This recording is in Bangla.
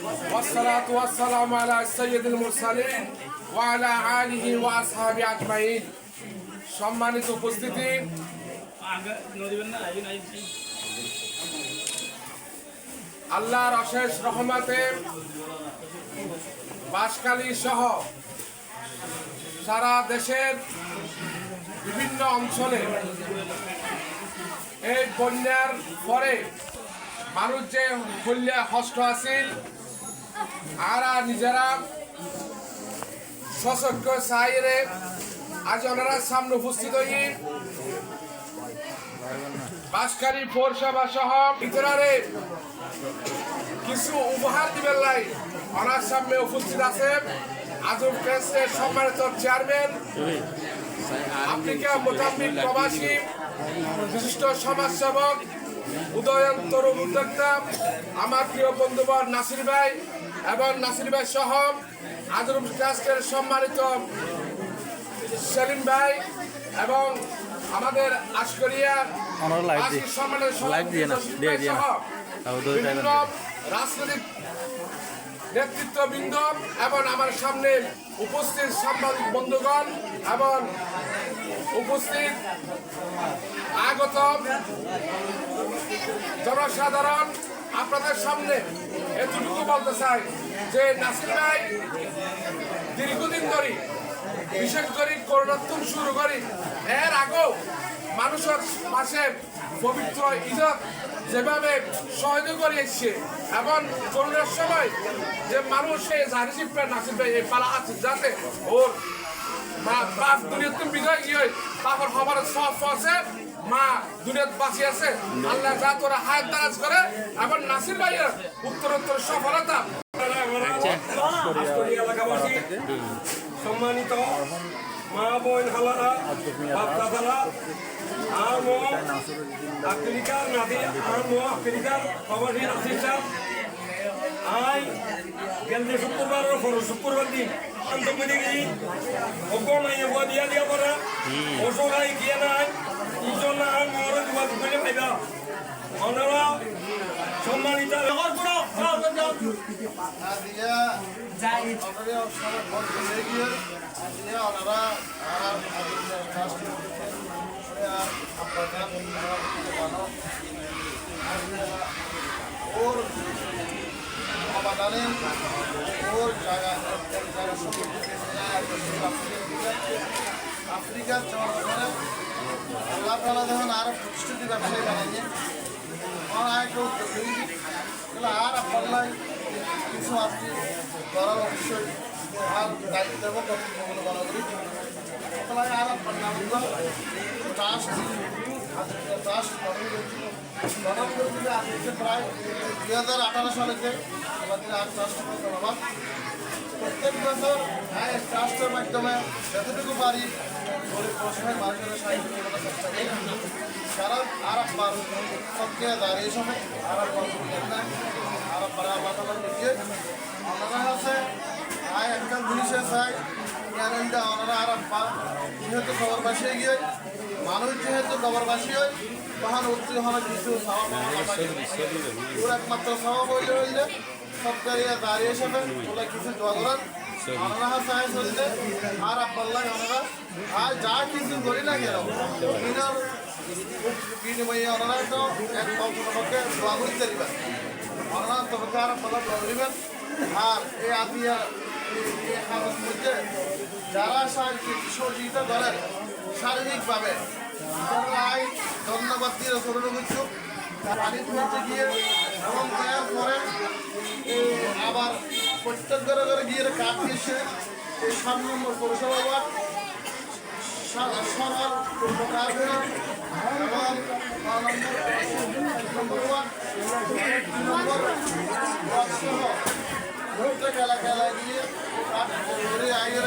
والصلاة والسلام على سيد المرسلين وعلى آله وأصحابه أجمعين। সম্মানিত উপস্থিতি, আল্লাহর অশেষ রহমতে বাঁশখালী সহ সারা দেশের বিভিন্ন অঞ্চলে এই বন্যার পরে মানুষ যে হল্যা হষ্ট আছিল আরা নিজেরা সশক্ত সাইরে আজ ওনারা সামনে উপস্থিত হই বাঁশখালী পৌরসভা সহ ইতরারে কিছু উপহার দিবেন লাই ওনার সামনে উপস্থিত আছে আজম ট্রাস্টের সম্মানিত চেয়ারম্যান, আফ্রিকা মোজাম্বিক প্রবাসী বিশিষ্ট সমাজসেবক, উদয়ন তরুণ উদ্যোক্তা আমার প্রিয় বন্ধুবর নাসির ভাই এবং নাসির ভাই সহ আজম ট্রাস্টের সম্মানিত সেলিম ভাই এবং আমাদের আশকরিয়া বিভিন্ন রাজনৈতিক নেতৃত্ববৃন্দ এবং আমার সামনে উপস্থিত সাংবাদিক বন্ধুগণ এবং উপস্থিত আগত জনসাধারণ, আপনাদের সামনে এতটুকু বলতে চাই যে নাসির ভাই দীর্ঘদিন ধরে বিশেষ করে করোনাত্মক শুরু করি এর আগেও মানুষের পাশে পবিত্র ঈদত যেভাবে সহযোগ করে এসছে এবং করোনার সময় যে মানুষ নাসির ভাই এই পালা আছে যাতে ওর মা বাপ দুনিয়াতে বিজয় কি হয় তারপর হবার সব আছে মা দুনিয়াত বাঁচি আছে আল্লাহ যা তোরা হায়াত দারাজ করে এবং নাসির ভাইয়ের উত্তরোত্তর সফলতা। সম্মানিত মা বোন হালারা বাপদাদারা আমো আফ্রিকার নাদি আমো আফ্রিকার প্রবাসী নাসির সাহেব আই গেলদে শুক্রবার শুক্রবার দিন আন্তর্জাতিক অগমাই দিয়া দিয়া পড়া ওসগাই গিয়ে নাই ইজন আর মর দুয়া দুলে পাইবা ওনারা সম্মানিত ওর অবদানের ওর জায়গা আফ্রিকার জনগণের আল্লাহ তালা যখন আরো প্রতিষ্ঠিত ব্যবসায়ী বানাইছে আমার আরেকটা উদ্যোগ তাহলে আর আপনার কিছু আপনি করার অবশ্যই আর দায়িত্ব দেবো কর্তৃপক্ষ মনে করি তাহলে আর আপনার নাম ট্রাস্ট গঠন করেছিল আজকে প্রায় 2018 সালেতে আমাদের আর ট্রাস্ট ধন্যবাদ। প্রত্যেক বছর ট্রাস্টের মাধ্যমে যতটুকু পারি গরিব অসহায় মানুষের সাহায্য করার চেষ্টা করি। সারা আর আপনার সবকে দাঁড়িয়ে সময় আর আপনার আর আপনারা মাতালার দিকে ওনারা আছে আয় একটা জিনিসে চাই জ্ঞানটা ওনারা আর আপনার যেহেতু খবরবাসী গিয়ে মানুষ যেহেতু খবরবাসী হয় তখন উত্তর হওয়ার কিছু ওর একমাত্র স্বভাব হইলে সরকারি দাঁড়িয়ে হিসেবে ওরা কিছু দোয়া করার ওনারা চাই চলতে আর আপনার ওনারা আর যা কিছু করি না কেন বিনিময়ে ওনারা তো এক পক্ষে দোয়া করতে দিবেন ওনারা তবে আর আপনারা দোয়া করিবেন। আর এই আত্মীয় কাগজ মধ্যে যারা সহযোগিতা করেন শারীরিকভাবে ধন্যবাদ দিয়ে করুন কিছু পানি তুলতে গিয়ে এবং দেওয়ার পরে আবার প্রত্যেক ঘরে ঘরে গিয়ে কাঠ এসে এই 7 নম্বর পৌরসভা ওয়ার্ড সরল উপকার করে এবং 9 নম্বর ওয়ার্ড 2 নম্বর ওয়ার্ড সহ প্রত্যেক এলাকায় গিয়ে কাঠ করে আইয়ের